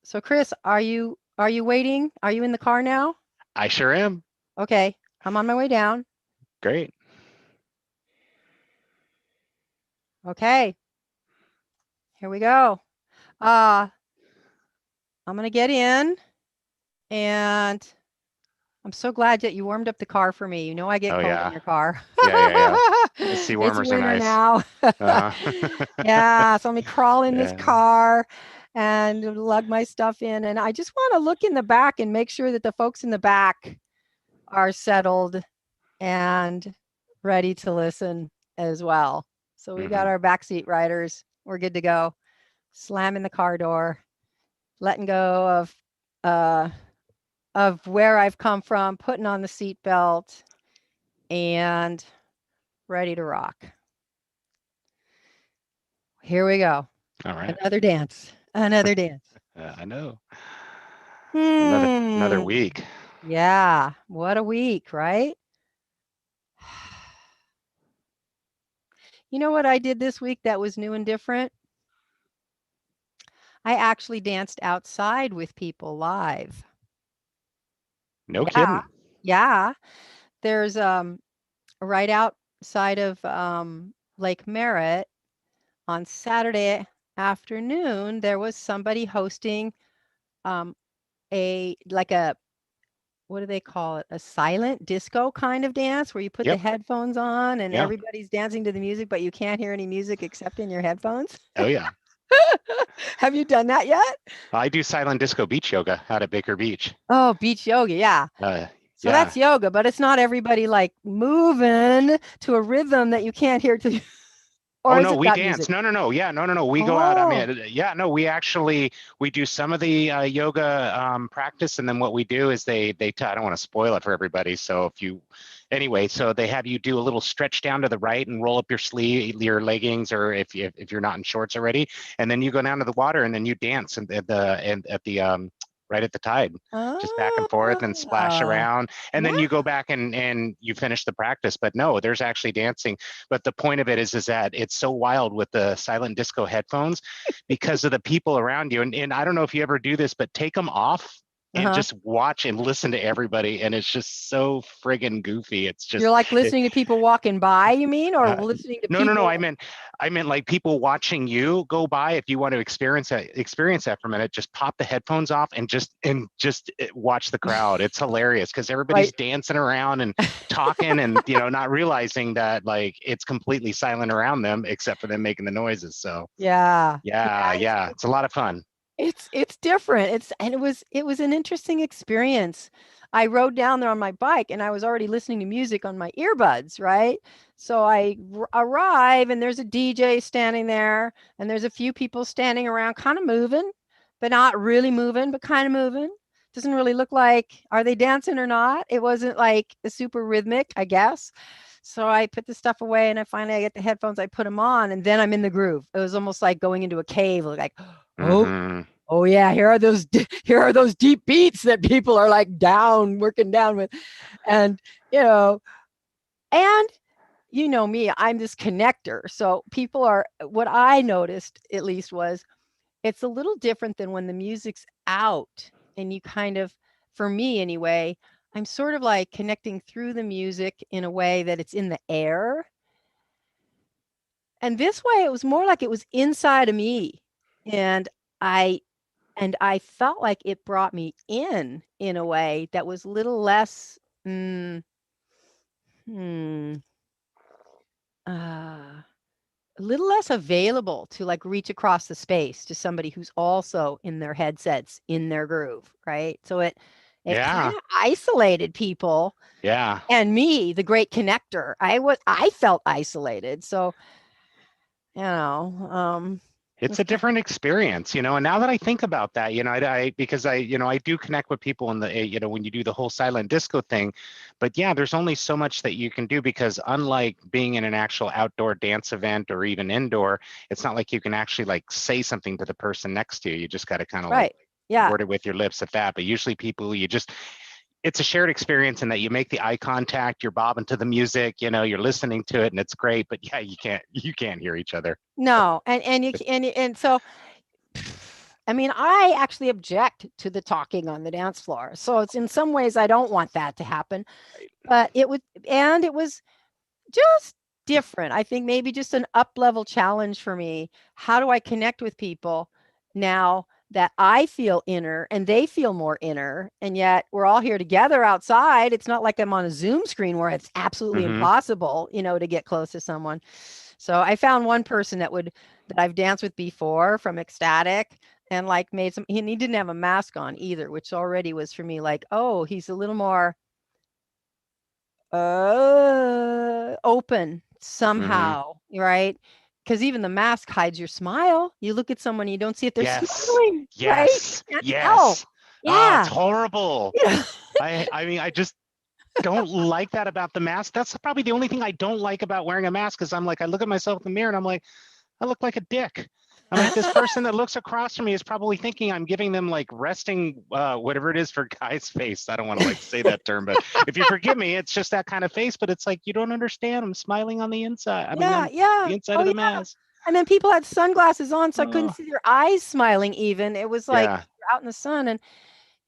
So Chris, are you waiting? Are you in the car now? I sure am. Okay, I'm on my way down. Great. Okay, here we go. Uh, I'm gonna get in, and I'm so glad that you warmed up the car for me. You know I get Oh cold in yeah. your car. Yeah. The seat It's warmers are winter nice. now. Uh-huh. Yeah, so let me crawl in this Yeah. car and lug my stuff in. And I just want to look in the back and make sure that the folks in the back are settled and ready to listen as well. So we got Hmm. our backseat riders. We're good to go. Slamming the car door, letting go uh, of where I've come from, putting on the seat belt, and ready to rock. Here we go. All right. Another dance. Another dance. I know. Another Hmm. week. Yeah. What a week, right? You know what I did this week that was new and different? I actually danced outside with people live. No Yeah. kidding. Yeah. There's right outside of Lake Merritt on Saturday afternoon, there was somebody hosting um a like a what do they call it? A silent disco kind of dance where you put the Yep. headphones on and Yeah. everybody's dancing to the music, but you can't hear any music except in your headphones. Oh yeah. Have you done that yet? I do silent disco beach yoga out at Baker Beach. Oh, beach yoga, yeah. Uh, So yeah. that's yoga, but it's not everybody like moving to a rhythm that you can't hear to, or Oh is no, it we that dance. music? No. Yeah, no. We go out. I Oh, mean, yeah, no. We do some of the yoga practice, and then what we do is I don't want to spoil it for everybody. So anyway, so they have you do a little stretch down to the right and roll up your sleeve, your leggings, or if you're not in shorts already, and then you go down to the water and then you dance and at the right at the tide, just back and forth and splash ah, around, and yeah. then you go back and you finish the practice. But no, there's actually dancing, but the point of it is that it's so wild with the silent disco headphones because of the people around you. And I don't know if you ever do this, but take them off and Uh-huh. just watch and listen to everybody. And it's just so friggin' goofy. It's You're just, like it, listening to people walking by, you mean, or uh, listening to no. people? I meant like people watching you go by. If you want to experience that for a minute, just pop the headphones off and just watch the crowd. It's hilarious because everybody's Right. dancing around and talking and not realizing that like it's completely silent around them except for them making the noises. So Yeah. yeah, Yeah, it's a lot of fun. it's different. It was an interesting experience. I rode down there on my bike and I was already listening to music on my earbuds, right? So arrive and there's a DJ standing there and there's a few people standing around kind of moving, but not really moving, but kind of moving. Doesn't really look like are they dancing or not? It wasn't like a super rhythmic, I guess. So I put the stuff away and I get the headphones, I put them on, and then I'm in the groove. It was almost like going into a cave, like, oh, Hmm. oh yeah, here are those deep beats that people are like working down with. And you know, and you know me, I'm this connector. So people are what I noticed at least was it's a little different than when the music's out and you kind of for me anyway, I'm sort of like connecting through the music in a way that it's in the air. And this way it was more like it was inside of me. And I I felt like it brought me in a way that was a little less, hmm, a little less available to like reach across the space to somebody who's also in their headsets in their groove, right? So it kind Yeah, of isolated people yeah. and me, the great connector. I felt isolated. So, it It's was a kind different experience, and now that I think about that, because I do connect with people in the, when you do the whole silent disco thing, but yeah, there's only so much that you can do because unlike being in an actual outdoor dance event or even indoor, it's not like you can actually like say something to the person next to you. You just got to kind of like right. Yeah. word it with your lips at that. But usually people, it's a shared experience in that you make the eye contact, you're bobbing to the music, you're listening to it and it's great, but yeah, you can't hear each other. No. And so I mean, I actually object to the talking on the dance floor. So it's in some ways I don't want that to happen, Right. but it was just different. I think maybe just an up level challenge for me. How do I connect with people now that I feel inner and they feel more inner? And yet we're all here together outside. It's not like I'm on a Zoom screen where it's absolutely Mm-hmm. impossible, to get close to someone. So I found one person that I've danced with before from Ecstatic and like made some, and he didn't have a mask on either, which already was for me like, oh, he's a little more open Mm-hmm. somehow, right? Because even the mask hides your smile. You look at someone, you don't see if they're Yes. smiling, right? Yes. You can't tell. Yes. Oh, it's Yeah. horrible. Yeah. I mean, I just don't like that about the mask. That's probably the only thing I don't like about wearing a mask is I'm like, I look at myself in the mirror and I'm like, I look like a dick. I'm like, this person that looks across from me is probably thinking I'm giving them like resting, whatever it is for guy's face. I don't want to like say that term, but if you forgive me, it's just that kind of face. But it's like, you don't understand. I'm smiling on the inside. I mean, Yeah. on Yeah. the inside Oh, of yeah. the mask. And then people had sunglasses on, so I couldn't Oh, see their eyes smiling even. It was like yeah. you're out in the sun and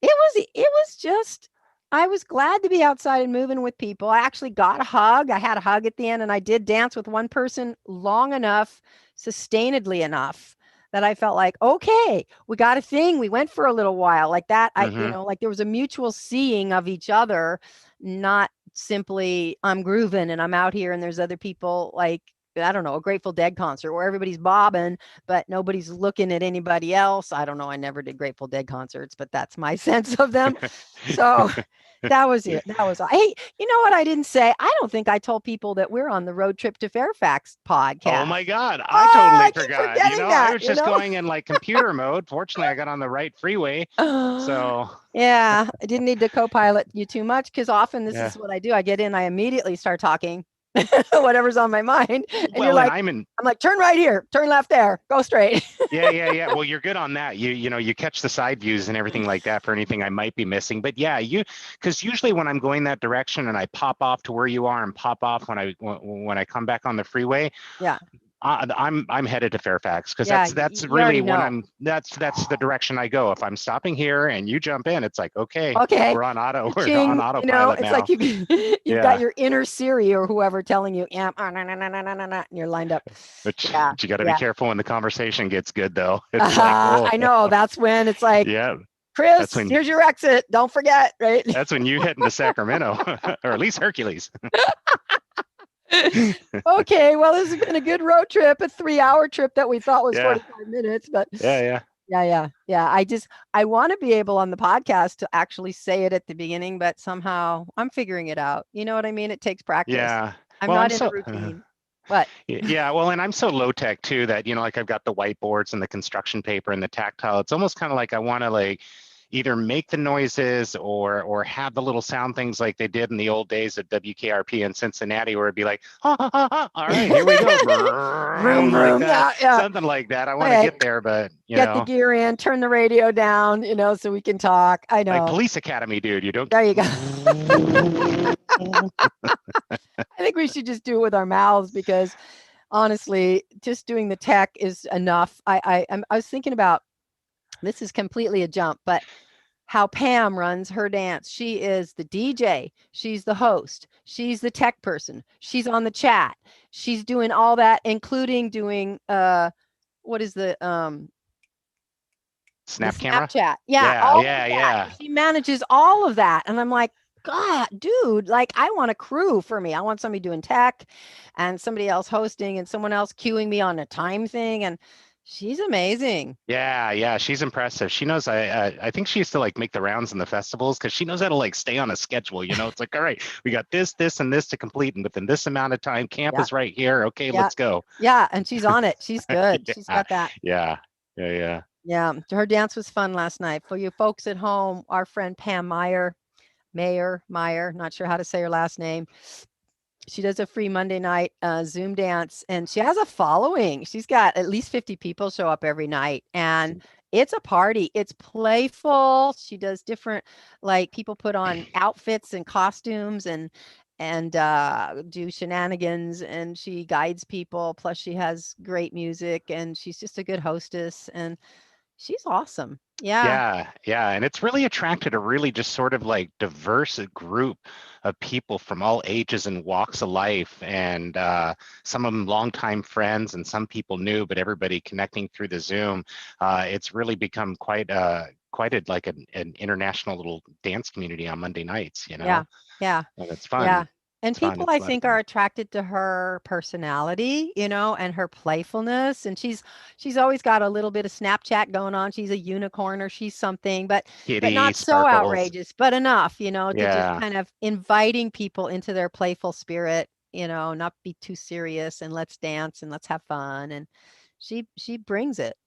it was just I was glad to be outside and moving with people. I actually got a hug. I had a hug at the end and I did dance with one person long enough, sustainedly enough that I felt like, okay, we got a thing. We went for a little while like that. Mm-hmm. Like there was a mutual seeing of each other, not simply I'm grooving and I'm out here and there's other people like I don't know, a Grateful Dead concert where everybody's bobbing, but nobody's looking at anybody else. I don't know. I never did Grateful Dead concerts, but that's my sense of them. So that was it. That was all. Hey, you know what I didn't say? I don't think I told people that we're on the road trip to Fairfax Oh podcast. my God, I Oh, totally I keep forgot. forgetting I that, was just going in like computer mode. Fortunately, I got on the right freeway. So, Yeah, I didn't need to co-pilot you too much because often this yeah. is what I do. I get in, I immediately start talking whatever's on my mind. And you're Well, and like, I'm in. I'm like, turn right here, turn left there, go straight. Yeah, yeah, yeah. Well, you're good on that. You catch the side views and everything like that for anything I might be missing. But yeah, because usually when I'm going that direction and I pop off to where you are and pop off when I come back on the freeway, Yeah. I'm headed to Fairfax because Yeah, that's you really already when know. that's the direction I go. If I'm stopping here and you jump in, it's like, okay, Okay. we're on Ching, autopilot it's like now. you've got Yeah. your inner Siri or whoever telling you, yeah, no, no, no, no, no, no, no, and you're lined up. Yeah, But you got to be yeah. careful when the conversation gets good, though. It's like, oh, I know. That's when it's like, yeah, that's Chris, when here's your exit. Don't forget, right? that's when you head into Sacramento, or at least Hercules. Okay, well, this has been a good road trip, a 3-hour trip that we thought was Yeah, 45 minutes, but yeah, yeah, yeah, yeah, yeah. I want to be able on the podcast to actually say it at the beginning, but somehow I'm figuring it out. You know what I mean? It takes practice. yeah. I'm Well, I'm not in a so. routine. What? Yeah, well, and I'm so low tech too that like I've got the whiteboards and the construction paper and the tactile. It's almost kind of like I want to like either make the noises or have the little sound things like they did in the old days at WKRP in Cincinnati, where it'd be like, ha, ha, ha, ha. All right, here we go, Vroom, like vroom. that, Yeah, yeah. something like that. I want to Okay. get there, but Get the gear in, turn the radio down, so we can talk. I like know. Police Academy, dude, you don't. There you go. I think we should just do it with our mouths because honestly, just doing the tech is enough. I was thinking about this is completely a jump, but how Pam runs her dance. She is the DJ, she's the host, she's the tech person, she's on the chat, she's doing all that, including doing what is the Snap camera. Snapchat. Yeah, Yeah, all of yeah, that. yeah. She manages all of that. And I'm like, God, dude, like I want a crew for me. I want somebody doing tech and somebody else hosting and someone else queuing me on a time thing. And she's amazing. Yeah, yeah, she's impressive. She knows. I think she used to like make the rounds in the festivals because she knows how to like stay on a schedule. It's like, all right, we got this, and this to complete, and within this amount of time, camp Yeah. is right here. Okay, Yeah. let's go. Yeah. And she's on it. She's good. She's Yeah, got that. yeah, yeah, yeah. Yeah. Her dance was fun last night. For you folks at home, our friend Pam Meyer, not sure how to say her last name. She does a free Monday night Zoom dance and she has a following. She's got at least 50 people show up every night and it's a party. It's playful. She does different like people put on outfits and costumes and do shenanigans and she guides people plus she has great music and she's just a good hostess and She's awesome. Yeah. Yeah, yeah, and it's really attracted a really just sort of like diverse group of people from all ages and walks of life, and some of them longtime friends, and some people new, but everybody connecting through the Zoom. It's really become quite a like an international little dance community on Monday nights, you Yeah. know, Yeah. and it's Yeah. fun. And It's fun. people It's I a lot of think are fun. attracted to her personality, and her playfulness. And she's always got a little bit of Snapchat going on. She's a unicorn or she's something, but Kitty not so sparkles. outrageous, but enough, to just Yeah. kind of inviting people into their playful spirit, not be too serious and let's dance and let's have fun. And she brings it.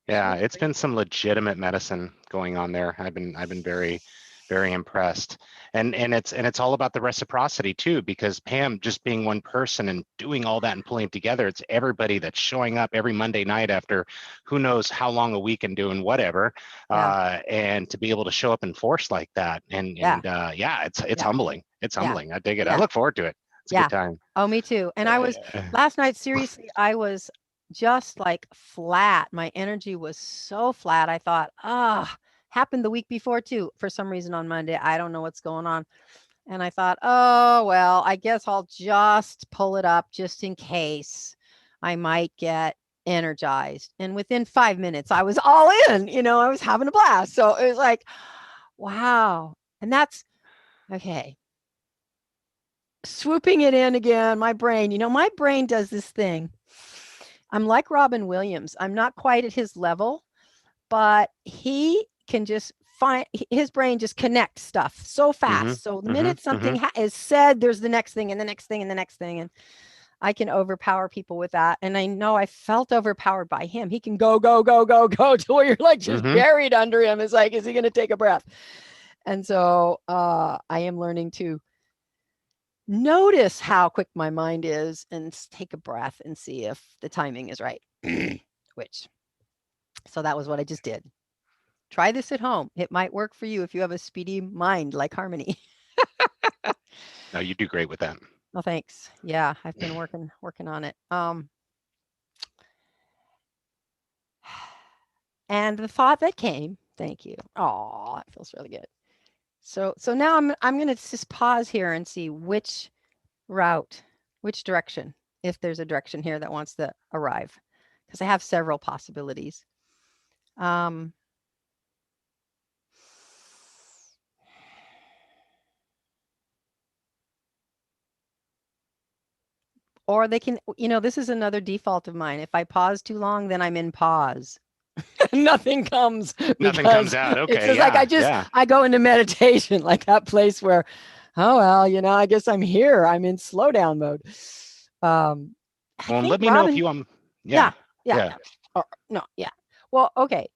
She Yeah, really it's brings been some legitimate medicine going on there. I've been very, very impressed. And it's all about the reciprocity too, because Pam just being one person and doing all that and pulling it together, it's everybody that's showing up every Monday night after who knows how long a week and doing whatever. Yeah. And to be able to show up in force like that. And Yeah. and yeah, it's Yeah. humbling. It's Yeah. humbling. I dig it. I Yeah. look forward to it. It's a good Yeah. time. Oh, me too. And I was Uh, last night, seriously, I was just like flat. My energy was so flat. I thought, happened the week before too, for some reason on Monday. I don't know what's going on. And I thought, oh, well, I guess I'll just pull it up just in case I might get energized. And within 5 minutes, I was all in, I was having a blast. So it was like, wow. And that's okay. Swooping it in again, my brain does this thing. I'm like Robin Williams. I'm not quite at his level, but he can just find his brain just connects stuff so mm-hmm, fast. So the mm-hmm, minute something mm-hmm. is said, there's the next thing and the next thing and the next thing. And I can overpower people with that. And I know I felt overpowered by him. He can go, go, go, go, go to where you're like just Mm-hmm. buried under him. It's like, is he going to take a breath? And so I am learning to notice how quick my mind is and take a breath and see if the timing is right. Which, so that was what I just did. Try this at home. It might work for you if you have a speedy mind like Harmony. No, you do great with that. Well, thanks. Yeah, I've been working on it. And the thought that came, thank you. Oh, it feels really good. So now I'm gonna just pause here and see which route, which direction, if there's a direction here that wants to arrive, because I have several possibilities. Um, or they can, this is another default of mine. If I pause too long, then I'm in pause. Nothing comes Nothing comes because out. it's Okay, just like yeah, yeah. I go into meditation, like that place where, oh well, I guess I'm here. I'm in slowdown mode. I Well, think let me know if Robin, you yeah, yeah, yeah, yeah. yeah. Or, no, yeah. Well, okay.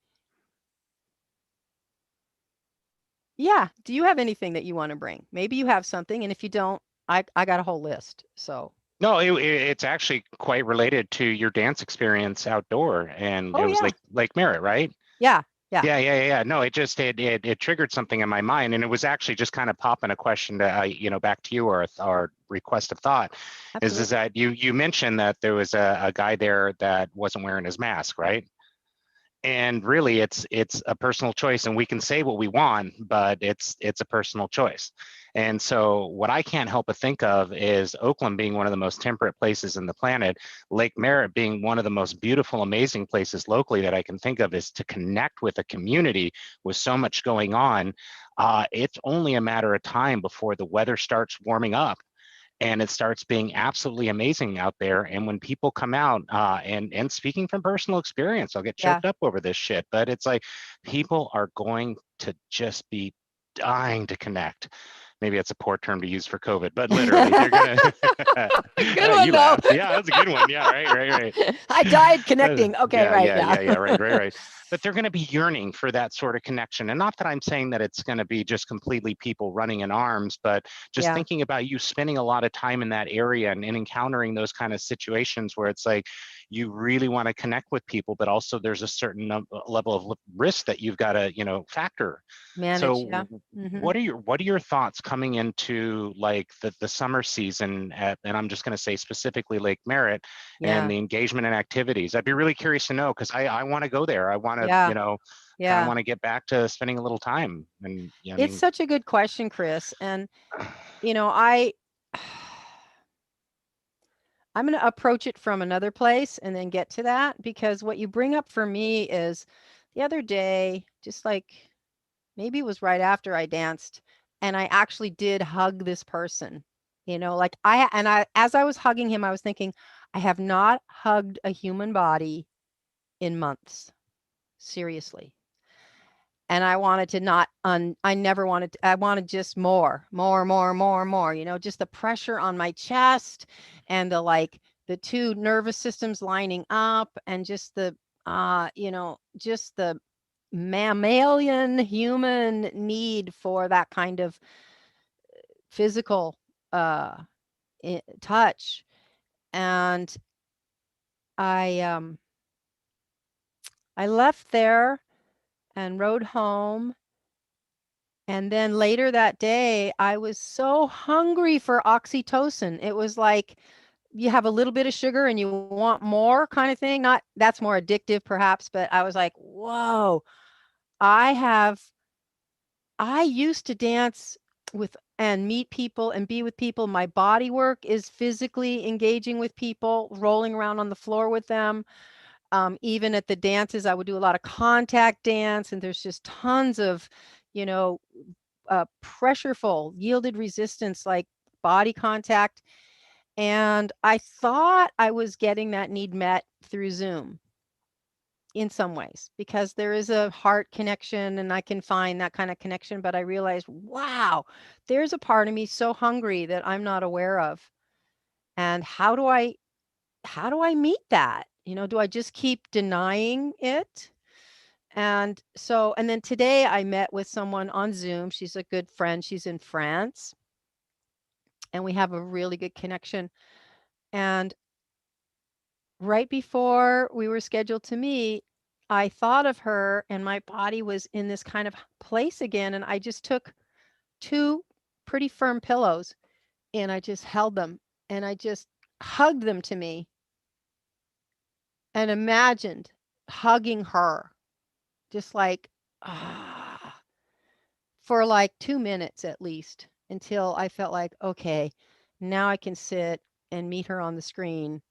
Yeah. Do you have anything that you want to bring? Maybe you have something, and if you don't, I got a whole list. So, No, it's actually quite related to your dance experience outdoor, and oh it was yeah, Lake Merritt, right? yeah, yeah, Yeah. No, it triggered something in my mind, and it was actually just kind of popping a question to back to you, or request of thought, is absolutely. that you mentioned that there was a guy there that wasn't wearing his mask, right? And really it's a personal choice, and we can say what we want, but it's a personal choice. And so what I can't help but think of is Oakland being one of the most temperate places in the planet, Lake Merritt being one of the most beautiful, amazing places locally that I can think of, is to connect with a community with so much going on. It's only a matter of time before the weather starts warming up and it starts being absolutely amazing out there. And when people come out, and speaking from personal experience, I'll get Yeah, choked up over this shit, but it's like people are going to just be dying to connect. Maybe that's a poor term to use for COVID, but literally they're gonna. good one You though. laughed. Yeah, that's a good one. Yeah, right. I died connecting. Okay, right, yeah. Yeah. Right. But they're going to be yearning for that sort of connection. And not that I'm saying that it's going to be just completely people running in arms, but just Yeah, thinking about you spending a lot of time in that area and encountering those kind of situations where it's like you really want to connect with people, but also there's a certain level of risk that you've got to, factor. Manage, yeah. So Mm-hmm. what are your thoughts coming into like the summer season and I'm just going to say specifically Lake Merritt and Yeah. the engagement and activities? I'd be really curious to know because I want to go there. I want to, Yeah. kind of Yeah. want to get back to spending a little time. And yeah, I It's mean, such a good question, Chris. And, you know, I I'm going to approach it from another place and then get to that, because what you bring up for me is the other day, just like maybe it was right after I danced, and I actually did hug this person. Like as I was hugging him, I was thinking, I have not hugged a human body in months. Seriously. And I wanted to not I never wanted to, I wanted just more, just the pressure on my chest and the two nervous systems lining up, and just the mammalian human need for that kind of physical uh touch. And I I left there and rode home. And then later that day, I was so hungry for oxytocin. It was like you have a little bit of sugar and you want more kind of thing. Not that's more addictive perhaps, but I was like, whoa, I have I used to dance with and meet people and be with people. My body work is physically engaging with people, rolling around on the floor with them. Even at the dances, I would do a lot of contact dance, and there's just tons of, you know, pressureful, yielded resistance, like body contact. And I thought I was getting that need met through Zoom in some ways, because there is a heart connection and I can find that kind of connection. But I realized, wow, there's a part of me so hungry that I'm not aware of. And how do I meet that? Do I just keep denying it? And then today I met with someone on Zoom. She's a good friend. She's in France, and we have a really good connection. And right before we were scheduled to meet, I thought of her, and my body was in this kind of place again. And I just took two pretty firm pillows and I just held them and I just hugged them to me and imagined hugging her, just like, ah, for like 2 minutes at least, until I felt like, okay, now I can sit and meet her on the screen.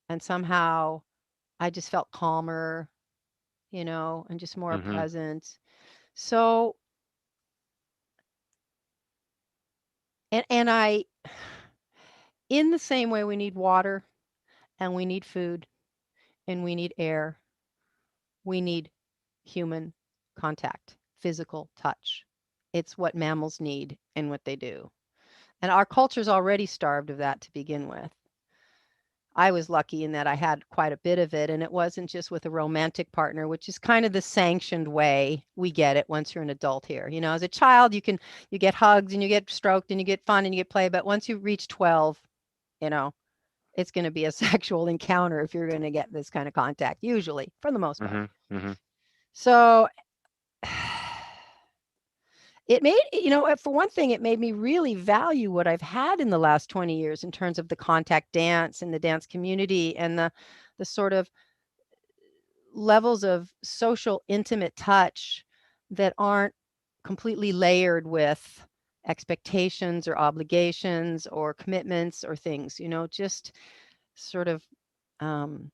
And somehow I just felt calmer, and just more mm-hmm, present. So, and I, in the same way we need water and we need food and we need air, we need human contact, physical touch. It's what mammals need and what they do. And our culture's already starved of that to begin with. I was lucky in that I had quite a bit of it, and it wasn't just with a romantic partner, which is kind of the sanctioned way we get it once you're an adult here. As a child, you get hugs and you get stroked and you get fun and you get play, but once you reach 12, you know, it's going to be a sexual encounter if you're going to get this kind of contact, usually, for the most part. mm-hmm, mm-hmm, So it made, for one thing, it made me really value what I've had in the last 20 years in terms of the contact dance and the dance community and the sort of levels of social intimate touch that aren't completely layered with expectations or obligations or commitments or things, just sort of um,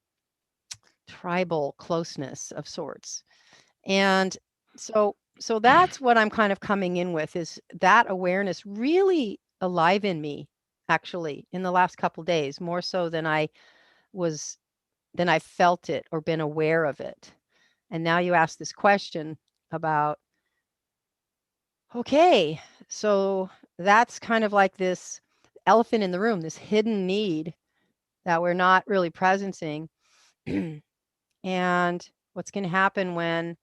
tribal closeness of sorts. And so that's what I'm kind of coming in with, is that awareness really alive in me, actually, in the last couple days, more so was than I felt it or been aware of it. And now you ask this question about, okay, so that's kind of like this elephant in the room, this hidden need that we're not really presencing. And what's going to happen when,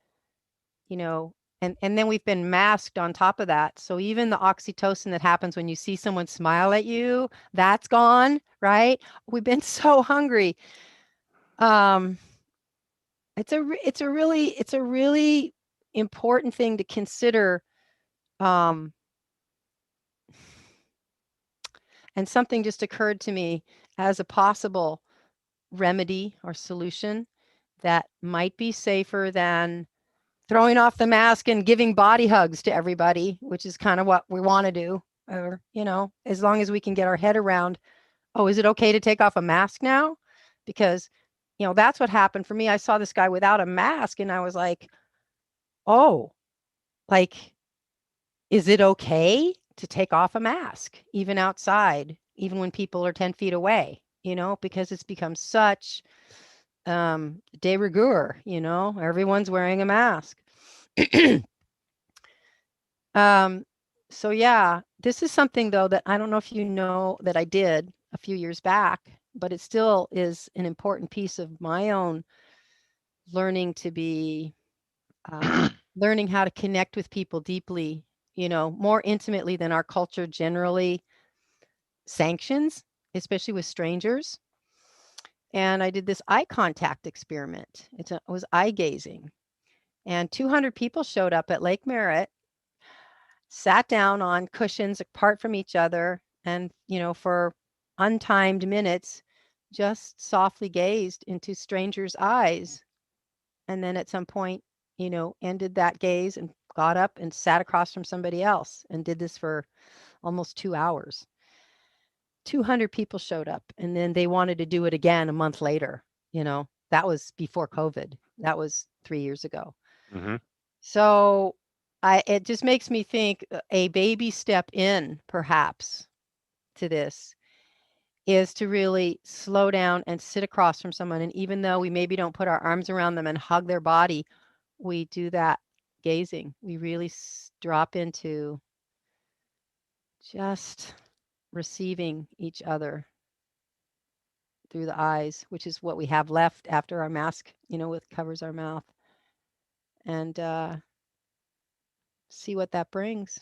you know, and then we've been masked on top of that. So even the oxytocin that happens when you see someone smile at you, that's gone, right? We've been so hungry. Um, it's a really important thing to consider. Um, and something just occurred to me as a possible remedy or solution that might be safer than throwing off the mask and giving body hugs to everybody, which is kind of what we want to do. Or, as long as we can get our head around, oh, is it okay to take off a mask now? Because, that's what happened for me. I saw this guy without a mask and I was like, oh, like, is it okay to take off a mask, even outside, even when people are 10 feet away, because it's become such de rigueur, everyone's wearing a mask. Um, so yeah, this is something though that I don't know if you know that I did a few years back, but it still is an important piece of my own learning to be learning how to connect with people deeply, more intimately than our culture generally sanctions, especially with strangers. And I did this eye contact experiment. It was eye gazing. And 200 people showed up at Lake Merritt, sat down on cushions apart from each other, and, for untimed minutes, just softly gazed into strangers' eyes. And then at some point, ended that gaze and got up and sat across from somebody else and did this for almost 2 hours. 200 people showed up and then they wanted to do it again a month later. That was before COVID. That was 3 years ago. Hmm. So it just makes me think a baby step in perhaps to this is to really slow down and sit across from someone. And even though we maybe don't put our arms around them and hug their body, we do that gazing. We really drop into just receiving each other through the eyes, which is what we have left after our mask, with covers our mouth, and see what that brings.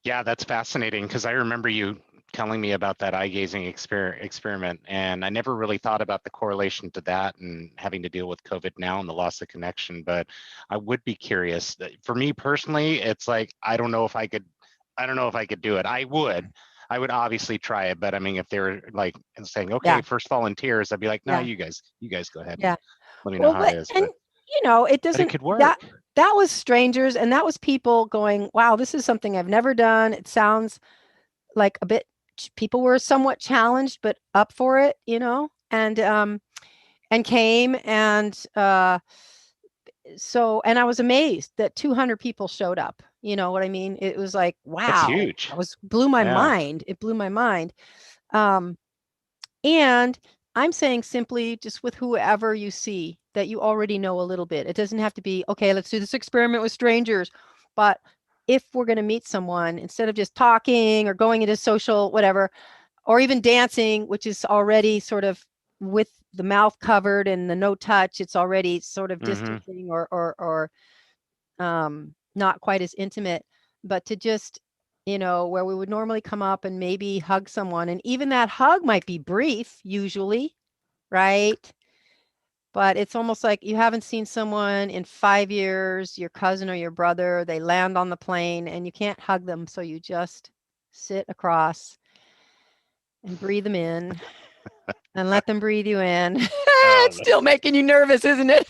Yeah, that's fascinating because I remember you telling me about that eye gazing experiment, and I never really thought about the correlation to that and having to deal with COVID now and the loss of connection. But I would be curious. For me personally, it's like I don't know if I could do it. I would obviously try it, but I mean, if they were like saying, Yeah, "Okay, first volunteers," I'd be like, "No, yeah, you guys go ahead and yeah. let me know Well, how it is." and it But it doesn't could that work. that was strangers, and that was people going, "Wow, this is something I've never done." It sounds like a bit. People were somewhat challenged, but up for it, and came and so and I was amazed that 200 people showed up. You know what I mean? It was like, That's wow, huge. I was blew my Yeah. mind. It blew my mind. Um, and I'm saying simply just with whoever you see that you already know a little bit. It doesn't have to be, okay, let's do this experiment with strangers. But if we're going to meet someone, instead of just talking or going into social, whatever, or even dancing, which is already sort of with the mouth covered and the no touch, it's already sort of Hmm. distancing or not quite as intimate, but to just, where we would normally come up and maybe hug someone. And even that hug might be brief, usually, right? But it's almost like you haven't seen someone in 5 years, your cousin or your brother, they land on the plane and you can't hug them. So you just sit across and breathe them in and let them breathe you in. Oh, It's still making you nervous, isn't it?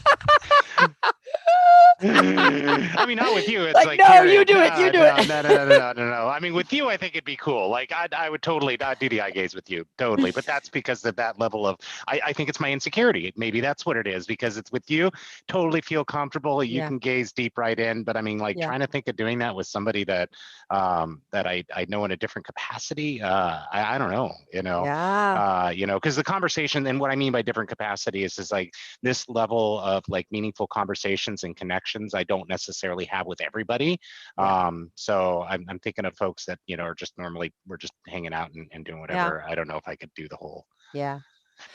I mean, not with you. It's Like, like no, you hearing. do it. You do No, it. no, no, no, no, no, no, no. I mean, with you, I think it'd be cool. Like, I would totally I'd do the eye gaze with you, totally. But that's because of that level of. I think it's my insecurity. Maybe that's what it is because it's with you. Totally feel comfortable. You Yeah. can gaze deep right in. But I mean, like Yeah. trying to think of doing that with somebody that I know in a different capacity. I don't know. Yeah. Because the conversation and what I mean by different capacity is like this level of like meaningful conversations and connections I don't necessarily have with everybody. Yeah. So I'm thinking of folks that are just normally we're just hanging out and doing Yeah. whatever. I don't know if I could do the whole. Yeah.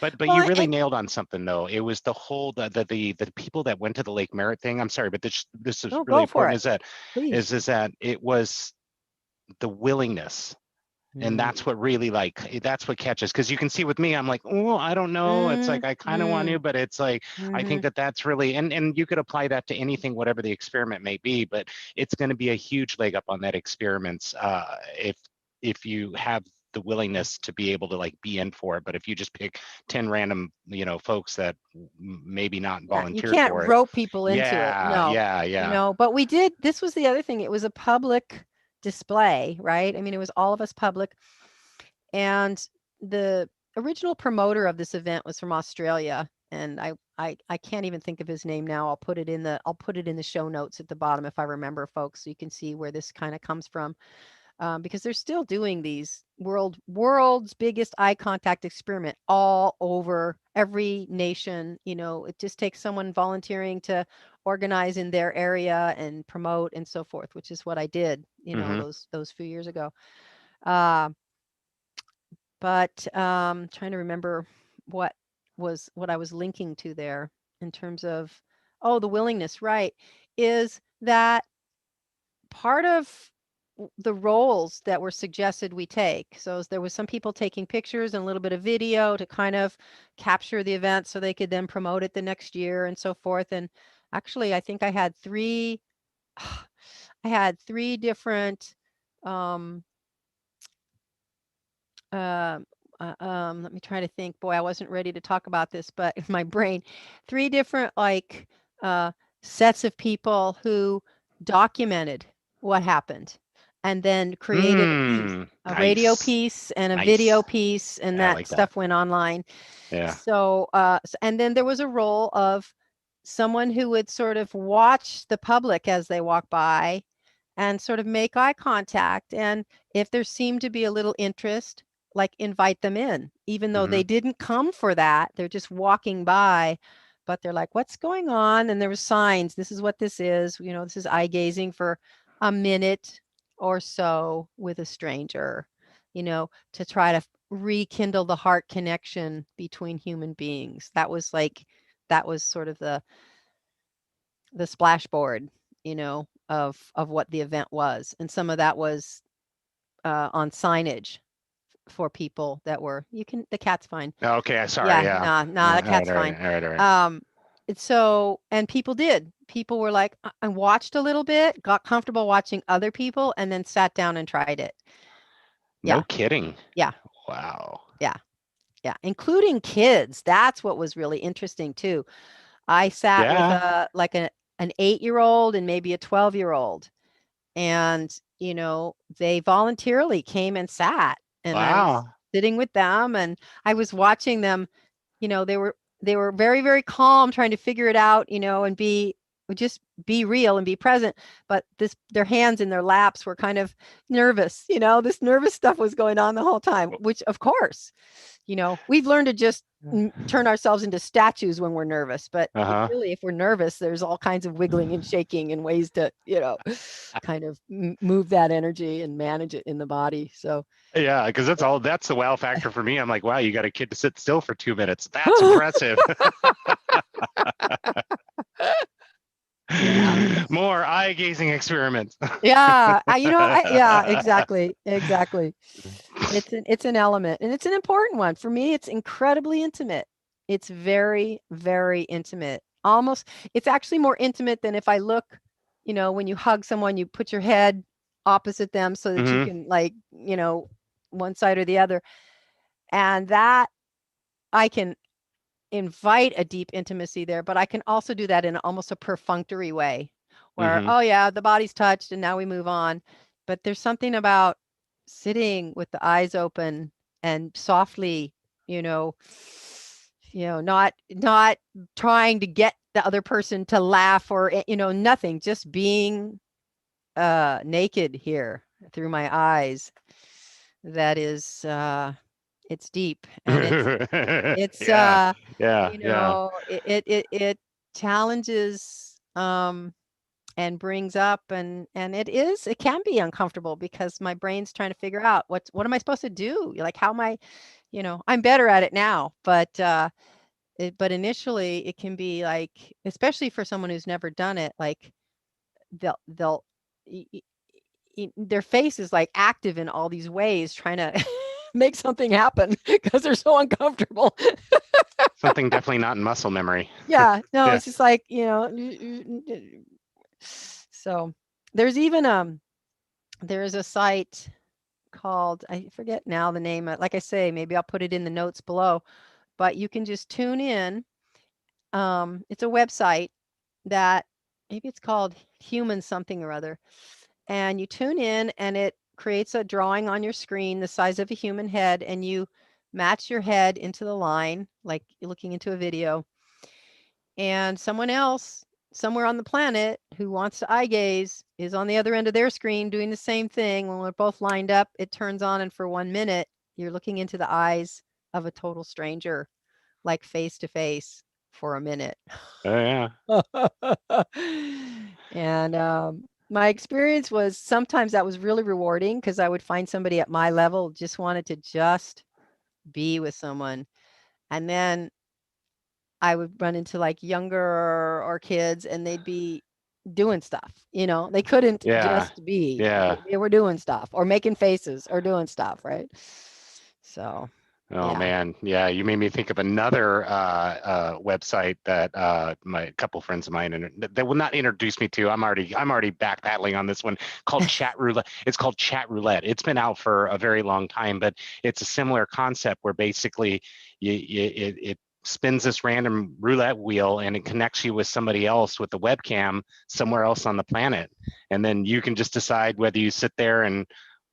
But you Well, really nailed on something though. It was the whole the people that went to the Lake Merritt thing. I'm sorry, but this is no, really go for important. it, Is that please. is that it was the willingness And Mm. that's what really like that's what catches, because you can see with me, I'm like, oh, I don't know, it's Mm. like I kind of want Mm. to, but it's like I think Mhm. that that's really, and you could apply that to anything, whatever the experiment may be, but it's going to be a huge leg up on that experiments, if you have the willingness to be able to like be in for it. But if you just pick 10 random, folks that maybe not Yeah, you volunteer can't for it. rope people into it. Yeah, No. yeah, yeah. But we did, this was the other thing. It was a public display, right? I mean, it was all of us public. And the original promoter of this event was from Australia, and I can't even think of his name now. I'll put it in the show notes at the bottom if I remember, folks, so you can see where this kind of comes from. Because they're still doing these world's biggest eye contact experiment all over every nation. It just takes someone volunteering to organize in their area and promote and so forth, which is what I did, Mm-hmm. those few years ago. Uh, but trying to remember what what I was linking to there in terms of, oh, the willingness, right? Is that part of the roles that were suggested we take? So there was some people taking pictures and a little bit of video to kind of capture the event so they could then promote it the next year and so forth. And actually, I think I had three different um, um, let me try to think. Boy, I wasn't ready to talk about this, but in my brain, three different like uh, sets of people who documented what happened and then created a radio Nice, piece and a nice. video piece, and Yeah, I that like that. stuff went online. Yeah. So, and then there was a role of someone who would sort of watch the public as they walk by and sort of make eye contact. And if there seemed to be a little interest, like invite them in, even though Mm-hmm. they didn't come for that. They're just walking by, but they're like, what's going on? And there were signs. This is what this is. This is eye gazing for a minute or so with a stranger, to try to rekindle the heart connection between human beings. That was sort of the splashboard, of what the event was. And some of that was on signage for people that were, the cat's fine. Okay, sorry. Yeah, Yeah. nah, Yeah. the All right. cat's All right. fine. All right. All right. Um, and people were like, I watched a little bit, got comfortable watching other people, and then sat down and tried it. No Yeah, kidding. yeah, Wow. yeah, yeah, including kids. That's what was really interesting too. I sat with Yeah. an 8-year-old and maybe a 12-year-old, and they voluntarily came and sat, and I was Wow. sitting with them, and I was watching them. They were very, very calm, trying to figure it out, and just be real and be present. But their hands in their laps were kind of nervous. This nervous stuff was going on the whole time, which of course, we've learned to just turn ourselves into statues when we're nervous. But Uh-huh. really, if we're nervous, there's all kinds of wiggling and shaking and ways to, kind of move that energy and manage it in the body. So, Yeah, because that's the wow factor for me. I'm like, wow, you got a kid to sit still for 2 minutes. That's impressive. yeah. More eye gazing experiments. Yeah, yeah, exactly, exactly. It's an element, and it's an important one. For me, it's incredibly intimate. It's very, very intimate. Almost, it's actually more intimate than if I look, when you hug someone, you put your head opposite them so that you Hmm. can like, one side or the other. And that I can invite a deep intimacy there, but I can also do that in almost a perfunctory way where, Hmm. oh yeah, the body's touched and now we move on. But there's something about sitting with the eyes open and softly, you know, not trying to get the other person to laugh or nothing, just being naked here through my eyes. That is it's deep, and it's Yeah, yeah, yeah. it challenges and brings up, and it can be uncomfortable because my brain's trying to figure out what am I supposed to do? Like, how am I, I'm better at it now, but initially it can be like, especially for someone who's never done it, like they'll y- y- their face is like active in all these ways, trying to make something happen because they're so uncomfortable. Something definitely not in muscle memory. Yeah, no, Yeah. it's just like, so there's even there's a site called, I forget now the name. Like I say, maybe I'll put it in the notes below, but you can just tune in. It's a website that maybe it's called Human something or other. And you tune in and it creates a drawing on your screen the size of a human head, and you match your head into the line like you're looking into a video. And someone else somewhere on the planet who wants to eye gaze is on the other end of their screen doing the same thing. When we're both lined up, it turns on, and for 1 minute, you're looking into the eyes of a total stranger, like face to face for a minute. Oh yeah. And my experience was sometimes that was really rewarding because I would find somebody at my level just wanted to just be with someone. And then I would run into like younger or kids and they'd be doing stuff, they couldn't Yeah. just be, Yeah. they were doing stuff or making faces or doing stuff, right? So, Oh yeah. man, yeah, you made me think of another website that my couple friends of mine and that will not introduce me to. I'm already backpedaling on this one called Chat Roulette. It's called Chat Roulette. It's been out for a very long time, but it's a similar concept where basically it spins this random roulette wheel and it connects you with somebody else with the webcam somewhere else on the planet, and then you can just decide whether you sit there and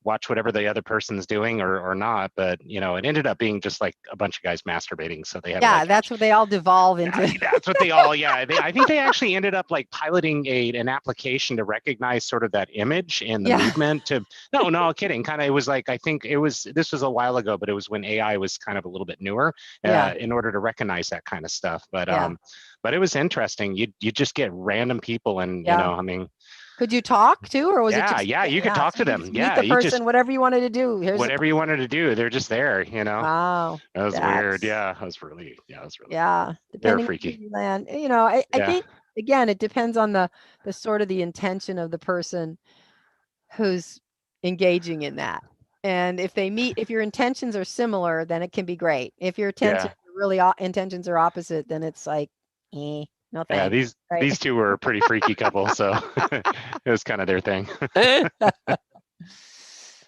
watch whatever the other person's doing or not. But it ended up being just like a bunch of guys masturbating, so they had to Yeah, like that's what they all devolve yeah, into. that's what they all I think they actually ended up like piloting an application to recognize sort of that image and the Yeah. movement to no kidding, kind of. It was like, I think this was a while ago, but it was when AI was kind of a little bit newer Yeah. in order to recognize that kind of stuff. Yeah. But it was interesting. You just get random people, and Yeah. I mean, Could you talk too, or was it yeah, just yeah, you could yeah, talk so to you them. just meet Yeah, the you just person, whatever you wanted to do. Here's a whatever you wanted to do, they're just there. wow. That was weird. That's Yeah, that was really yeah, they were depending on where freaky. you land. I Yeah. think again, it depends on the sort of the intention of the person who's engaging in that. And if your intentions are similar, then it can be great. If your Yeah. intentions are opposite, then it's like, no Yeah, thanks, right? these two were a pretty freaky couple, so it was kind of their thing.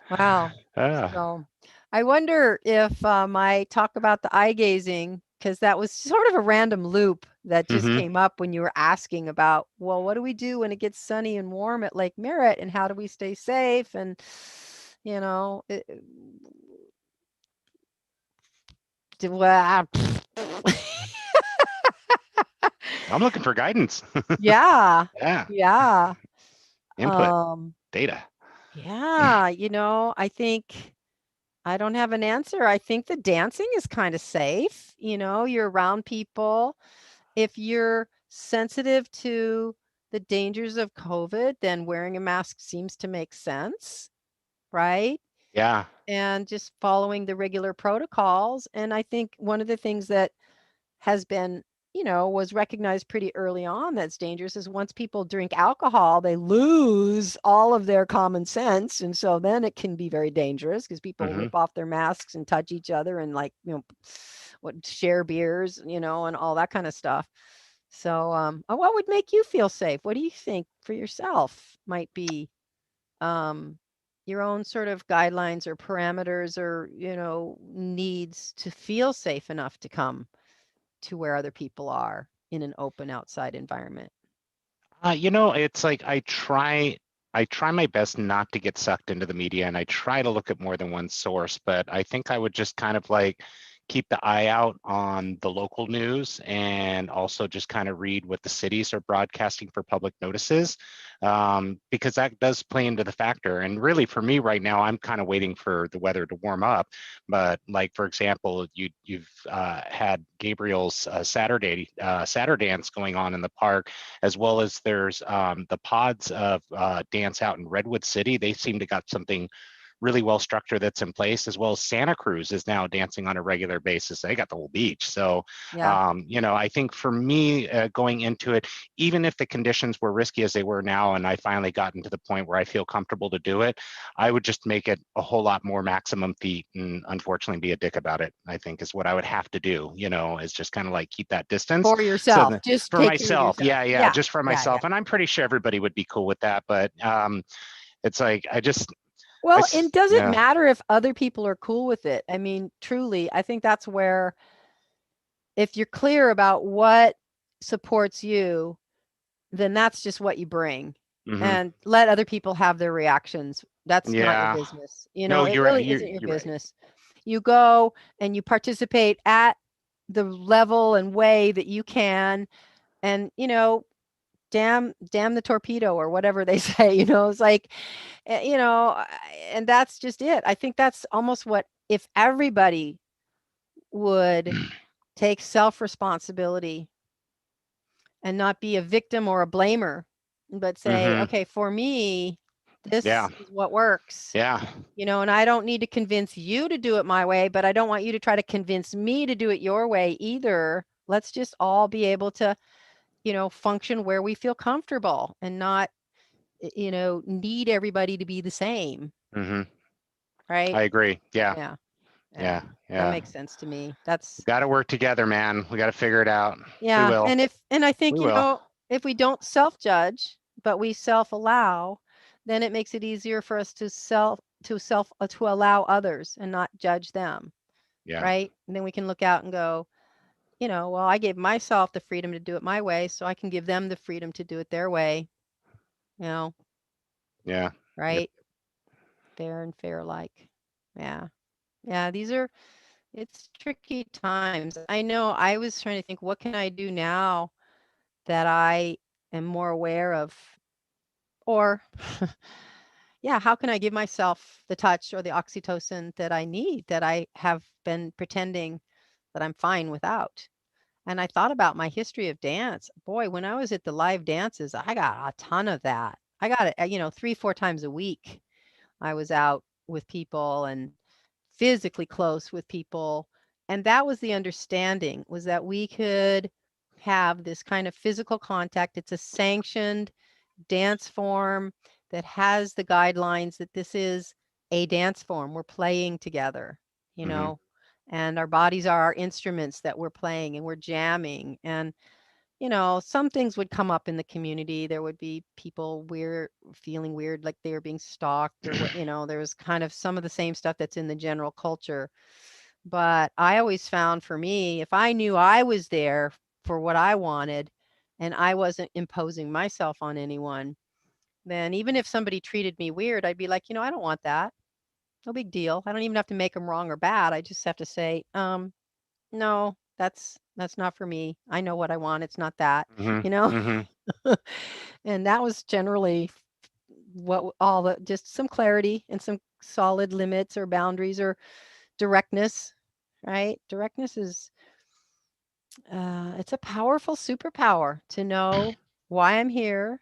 Wow. Ah. So I wonder if I talk about the eye gazing, because that was sort of a random loop that just Hmm. came up when you were asking about, well, what do we do when it gets sunny and warm at Lake Merritt and how do we stay safe? And, you know, it, well, I'm looking for guidance. yeah, Yeah, yeah, input, um, data. yeah, I think I don't have an answer. I think the dancing is kind of safe. You're around people. If you're sensitive to the dangers of COVID, then wearing a mask seems to make sense, right? Yeah. And just following the regular protocols. And I think one of the things that has been, was recognized pretty early on that's dangerous is once people drink alcohol, they lose all of their common sense. And so then it can be very dangerous because people Hmm. rip off their masks and touch each other and like, share beers, and all that kind of stuff. So, what would make you feel safe? What do you think for yourself might be um, your own sort of guidelines or parameters or, needs to feel safe enough to come to where other people are in an open outside environment? It's like I try my best not to get sucked into the media, and I try to look at more than one source, but I think I would just kind of like keep the eye out on the local news and also just kind of read what the cities are broadcasting for public notices, because that does play into the factor. And really, for me right now, I'm kind of waiting for the weather to warm up. But like for example, you've had Gabriel's Saturday dance going on in the park, as well as there's the pods of dance out in Redwood City. They seem to got something really well structured that's in place, as well as Santa Cruz is now dancing on a regular basis. They got the whole beach. So, Yeah. I think for me, going into it, even if the conditions were risky as they were now, and I finally gotten to the point where I feel comfortable to do it, I would just make it a whole lot more maximum feet, and unfortunately be a dick about it, I think is what I would have to do, is just kind of like keep that distance. For So yourself. Just for take care of myself, yourself. yeah, Yeah. just for Yeah. Yeah. myself. And I'm pretty sure everybody would be cool with that. But it's like, Well, and does it yeah. matter if other people are cool with it? I mean, truly, I think that's where, if you're clear about what supports you, then that's just what you bring. Hmm. And let other people have their reactions. That's not your Yeah. business. You know, No, it you're right. really You're, isn't your you're right. business. You go and you participate at the level and way that you can. And, damn the torpedo or whatever they say, it's like, and that's just it. I think that's almost what, if everybody would take self responsibility and not be a victim or a blamer, but say, Hmm. okay, for me, this Yeah. is what works, Yeah. and I don't need to convince you to do it my way, but I don't want you to try to convince me to do it your way either. Let's just all be able to, function where we feel comfortable and not, need everybody to be the same, Hmm. right? I agree. Yeah. Yeah, yeah. Yeah. That Yeah. makes sense to me. That's Got to work together, man. We got to figure it out. We Yeah, will. and I think, We will. if we don't self-judge, but we self-allow, then it makes it easier for us to allow others and not judge them, Yeah. right? And then we can look out and go, well, I gave myself the freedom to do it my way, so I can give them the freedom to do it their way, you know, Yeah. Yep. right? Fair and fair like. Yeah. Yeah, it's tricky times. I know I was trying to think, what can I do now that I am more aware of? Or, yeah, how can I give myself the touch or the oxytocin that I need, that I have been pretending that I'm fine without? And I thought about my history of dance. Boy, when I was at the live dances, I got a ton of that. I got it, 3, 4 times a week. I was out with people and physically close with people. And that was the understanding, was that we could have this kind of physical contact. It's a sanctioned dance form that has the guidelines that this is a dance form. We're playing together, you Hmm. know, and our bodies are our instruments that we're playing and we're jamming. And, some things would come up in the community. There would be people weird, feeling weird, like they were being stalked or what, there was kind of some of the same stuff that's in the general culture. But I always found, for me, if I knew I was there for what I wanted and I wasn't imposing myself on anyone, then even if somebody treated me weird, I'd be like, I don't want that. No big deal. I don't even have to make them wrong or bad. I just have to say, no, that's not for me. I know what I want. It's not that, Hmm. you know? Hmm. And that was generally all the, just some clarity and some solid limits or boundaries or directness, right? Directness is, it's a powerful superpower to know why I'm here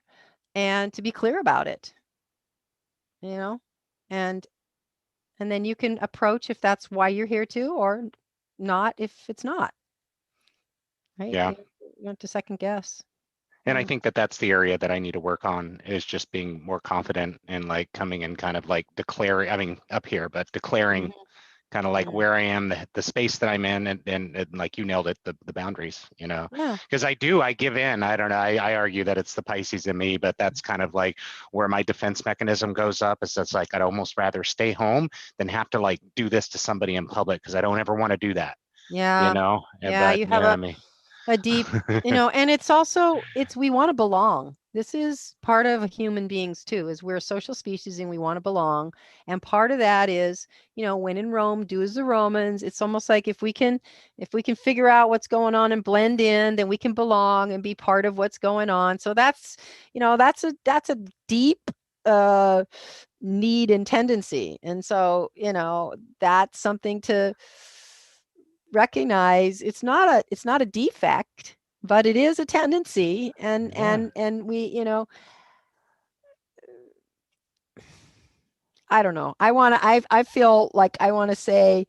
and to be clear about it, you know? And then you can approach if that's why you're here too, or not if it's not, right? Yeah. You don't have to second guess. And I Yeah. think that that's the area that I need to work on, is just being more confident and like coming and kind of like declaring, I mean, up here, but declaring Mhm. kind of like Yeah. where I am, the space that I'm in, and like you nailed it, the boundaries, Yeah. because I give in. I don't know. I argue that it's the Pisces in me, but that's kind of like where my defense mechanism goes up. Is that's like I'd almost rather stay home than have to like do this to somebody in public, because I don't ever want to do that, Yeah. Yeah. But You you have know what I mean. a deep, and it's also, we want to belong. This is part of human beings too, is we're a social species and we want to belong. And part of that is, when in Rome, do as the Romans. It's almost like if we can figure out what's going on and blend in, then we can belong and be part of what's going on. So that's a deep uh need and tendency. And so, that's something to recognize. It's not a defect, but it is a tendency. And Yeah. we, I don't know. I feel like I want to say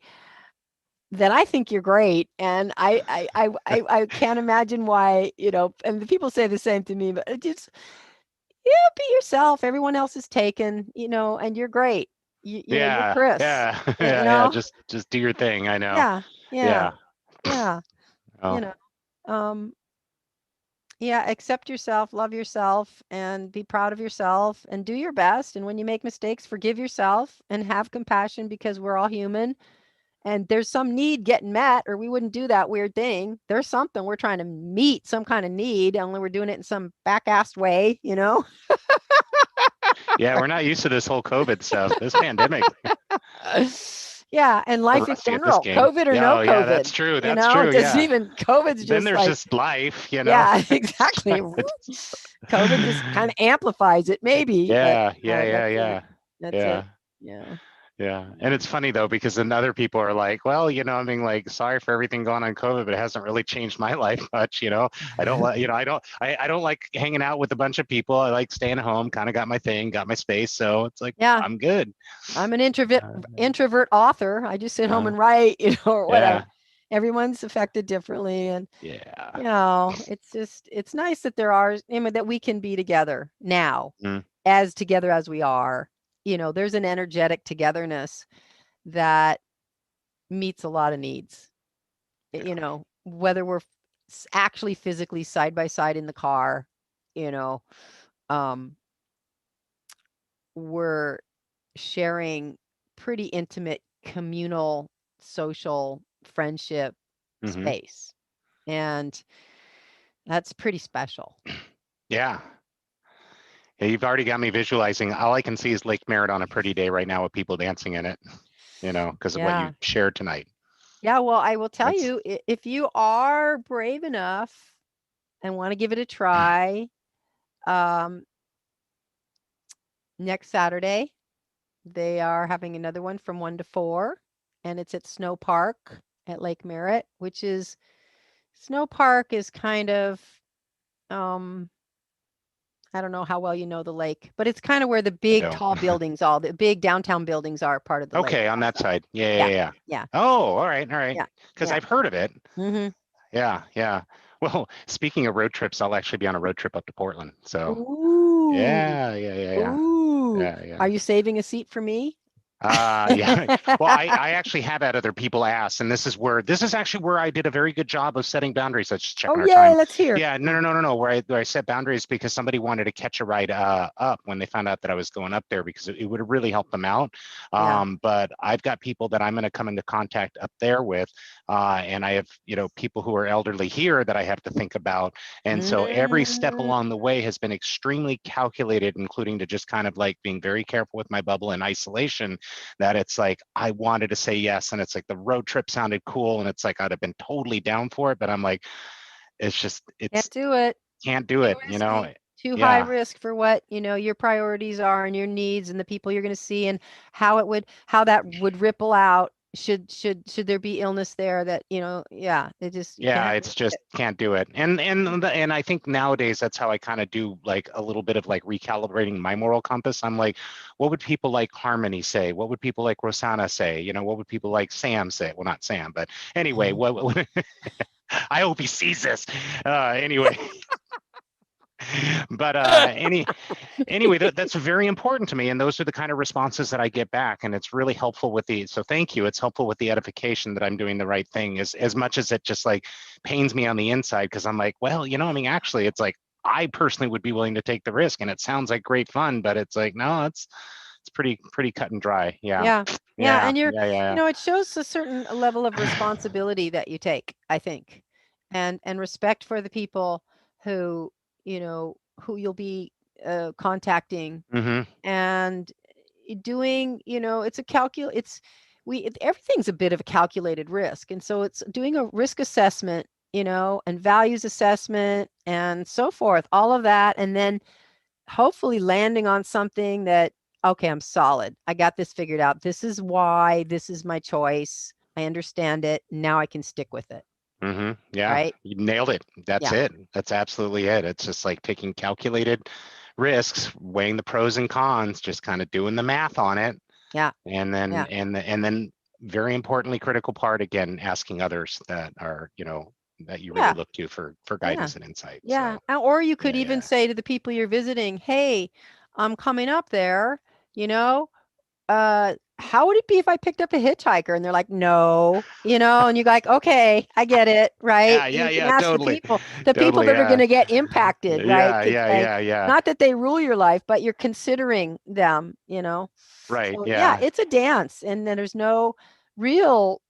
that I think you're great, and I can't imagine why, and the people say the same to me, but it just, yeah, be yourself. Everyone else is taken, and you're great. You're Yeah, Chris. yeah, Yeah, yeah. Just do your thing. I know. yeah, yeah, Yeah. yeah, you Oh, know. Um, yeah, accept yourself, love yourself, and be proud of yourself, and do your best. And when you make mistakes, forgive yourself and have compassion because we're all human. And there's some need getting met, or we wouldn't do that weird thing. There's something we're trying to meet, some kind of need, only we're doing it in some back-assed way. yeah. We're not used to this whole COVID stuff. This pandemic. Yeah, and We're life in rusty at this general, game. COVID or Yeah, no oh, yeah. COVID, That's true. That's it true. doesn't Yeah. even, COVID's Then just there's like, just life. yeah, It's exactly. it's- COVID just kind of amplifies it, maybe, but yeah, yeah, yeah, that's it. yeah, That's it. yeah. Yeah. Yeah. And it's funny though, because then other people are like, well, I mean, like, sorry for everything going on COVID, but it hasn't really changed my life much. I don't like, I don't like hanging out with a bunch of people. I like staying home, kind of got my thing, got my space. So it's like, Yeah. I'm good. I'm an introvert Uh, introvert author. I just sit home uh, and write, or whatever. yeah. Everyone's affected differently, and Yeah. it's nice that there are, that we can be together now, Mm, as together as we are. There's an energetic togetherness that meets a lot of needs. yeah. Whether we're actually physically side by side in the car, you know, um, we're sharing pretty intimate communal social friendship Hmm. space, and that's pretty special. Yeah. Yeah. You've already got me visualizing. All I can see is Lake Merritt on a pretty day right now with people dancing in it, because of what you Yeah. shared tonight. Yeah, well, I will tell That's you, if you are brave enough and want to give it a try, um, next Saturday they are having another one from 1 to 4, and it's at Snow Park at Lake Merritt, which is, Snow Park is kind of, um I don't know how well you know the lake, but it's kind of where the I big don't. tall buildings, all the big downtown buildings are part of the lake Okay, on that also. side. Yeah, yeah, Yeah. yeah. Yeah. Oh, all right, all right. Yeah. Because Yeah. I've heard of it. Mhm. Yeah, yeah. Well, speaking of road trips, I'll actually be on a road trip up to Portland. So Ooh. yeah, yeah, yeah, yeah, Ooh. yeah, yeah. Are you saving a seat for me? Yeah. Well, I actually have had other people ask, and this is actually where I did a very good job of setting boundaries. Let's just Oh, checking our yay, time. let's hear. Yeah, no, no, no, no, no. Where I set boundaries because somebody wanted to catch a ride up when they found out that I was going up there because it would have really helped them out. Yeah. But I've got people that I'm going to come into contact up there with, and I have people who are elderly here that I have to think about, and so every step Mm. along the way has been extremely calculated, including to just kind of like being very careful with my bubble and isolation that it's like I wanted to say yes, and it's like the road trip sounded cool, and it's like I'd have been totally down for it, but I'm like, Can't it's do it. can't do Too it. risky. Too high Yeah, risk for what, your priorities are and your needs and the people you're going to see, and how that would ripple out should there be illness there, that, yeah, it just, you yeah, can't it's risk just it. can't do it. And I think nowadays that's how I kind of do like a little bit of like recalibrating my moral compass. I'm like, what would people like Harmony say? What would people like Rosanna say? What would people like Sam say? Well, not Sam, but anyway, what I hope he sees this. Anyway, but anyway, that's very important to me, and those are the kind of responses that I get back, and it's really helpful with the. So thank you. It's helpful with the edification that I'm doing the right thing, as much as it just like pains me on the inside because I'm like, well, I mean, actually, it's like I personally would be willing to take the risk, and it sounds like great fun, but it's like no, it's pretty cut and dry. Yeah, Yeah. Yeah, yeah, and yeah, yeah. it shows a certain level of responsibility that you take, I think. And respect for the people who, who you'll be contacting, Mm-hmm. and doing, it's a it's everything's a bit of a calculated risk. And so it's doing a risk assessment, and values assessment and so forth, all of that, and then hopefully landing on something that, okay, I'm solid. I got this figured out. This is why, this is my choice. I understand it. Now I can stick with it. Mm-hmm. Yeah, Right? you nailed it. That's Yeah. it. That's absolutely it. It's just like taking calculated risks, weighing the pros and cons, just kind of doing the math on it. Yeah. And then Yeah. very importantly, critical part again, asking others that are, that you really Yeah. look to for Yeah. guidance and insight. Yeah. So Or you could yeah, even yeah. say to the people you're visiting, "Hey, I'm coming up there, you know, how would it be if I picked up a hitchhiker?" And they're like, "No," and you're like, "Okay, I get it," right? Yeah, And yeah, you can yeah, ask totally. the people Totally, that are yeah. going to get impacted, right? Yeah, To yeah, say, yeah, yeah. not that they rule your life, but you're considering them. Right, So yeah, yeah. it's a dance, and then there's no real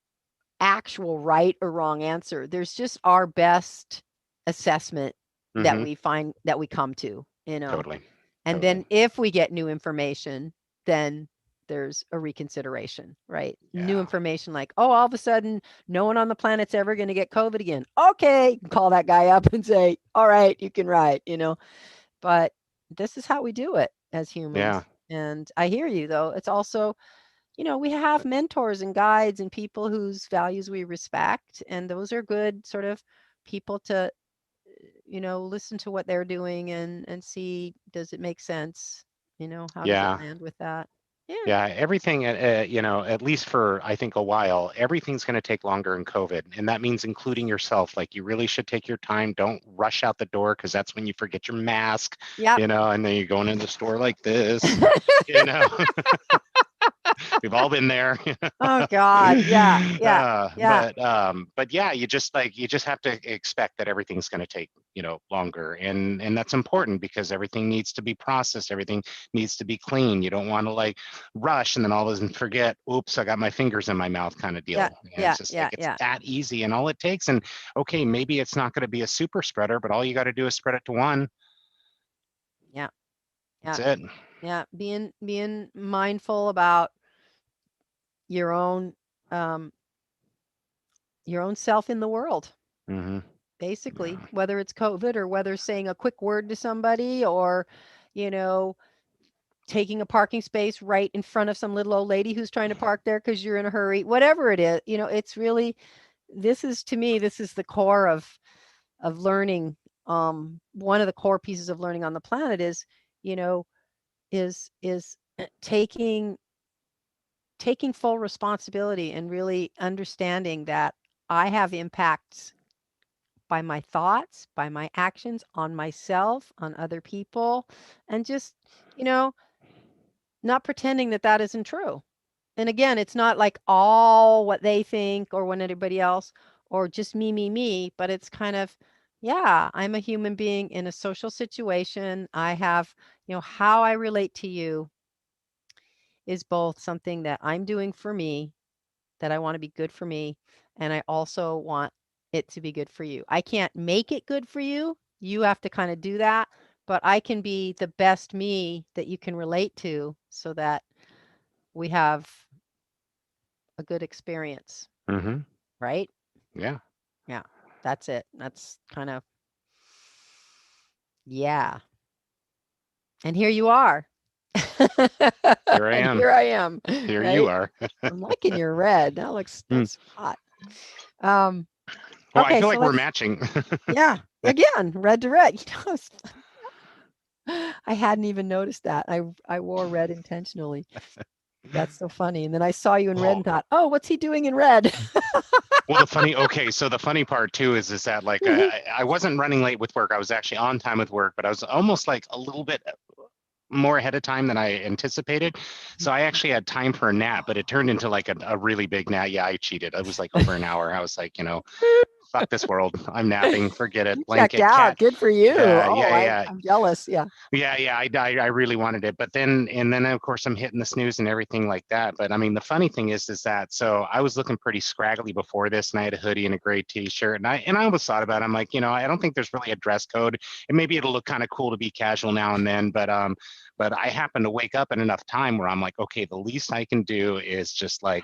actual right or wrong answer. There's just our best assessment that Mm-hmm. we find that we come to. Totally. And then Totally. if we get new information, then there's a reconsideration, right? New Yeah. information like, oh, all of a sudden, no one on the planet's ever going to get COVID again. Okay, call that guy up and say, all right, you can ride. But this is how we do it as Yeah. humans. And I hear you, though. It's also, we have mentors and guides and people whose values we respect. And those are good sort of people to listen to what they're doing and see, does it make sense? How does it Yeah. land with that? Yeah. Yeah, everything, at least for I think a while, everything's going to take longer in COVID, and that means including yourself. Like you really should take your time. Don't rush out the door because that's when you forget your mask, Yep. and then you're going in the store like this, you know. We've all been there. Oh God. Yeah. Yeah. Yeah. But yeah, you just have to expect that everything's going to take longer, and that's important because everything needs to be processed, everything needs to be clean. You don't want to like rush and then all of a sudden forget, oops, I got my fingers in my mouth kind of Yeah. deal. And it's Yeah. just like Yeah. it's Yeah. that easy, and all it takes, and okay, maybe it's not going to be a super spreader, but all you got to do is spread it to one. Yeah. That's Yeah. it. Yeah. Being mindful about your own um your own self in the world. Mm-hmm. Basically, Yeah. whether it's COVID or whether saying a quick word to somebody or, you know, taking a parking space right in front of some little old lady who's trying to park there because you're in a hurry, whatever it is, it's really, this is to me, this is the core of learning. One of the core pieces of learning on the planet is, you know, is taking full responsibility and really understanding that I have impacts by my thoughts, by my actions on myself, on other people, and just, you know, not pretending that that isn't true. And again, it's not like all what they think or when anybody else or just me, but it's kind of, yeah, I'm a human being in a social situation. I have, how I relate to you is both something that I'm doing for me, that I want to be good for me, and I also want it to be good for you. I can't make it good for you. You have to kind of do that, but I can be the best me that you can relate to so that we have a good experience, Mm-hmm. right? Yeah. Yeah, that's it. That's kind of, yeah. And here you are. Here I And am. here I am, Here you right? are. I'm liking your red. That looks Hmm. that's hot. Um, Well, I okay, feel so like we're let's, matching. yeah, again, red to red. I hadn't even noticed that. I wore red intentionally. That's so funny. And then I saw you in red Oh, and thought, "Oh, what's he doing in red?" well, okay, so the funny part too is that like I wasn't running late with work. I was actually on time with work, but I was almost like a little bit more ahead of time than I anticipated. So I actually had time for a nap, but it turned into like a really big nap. Yeah, I cheated. It was like over an hour. I was like, fuck this world. I'm napping. Forget it. You checked Blanket, out. cat. Good for you. Yeah, Oh, yeah, I'm yeah. I'm jealous. Yeah. Yeah, I really wanted it, but then of course I'm hitting the snooze and everything like that. But I mean, the funny thing is that so I was looking pretty scraggly before this, and I had a hoodie and a gray T-shirt, and I almost thought about it. I'm like, I don't think there's really a dress code, and maybe it'll look kind of cool to be casual now and then. But I happen to wake up in enough time where I'm like, okay, the least I can do is just like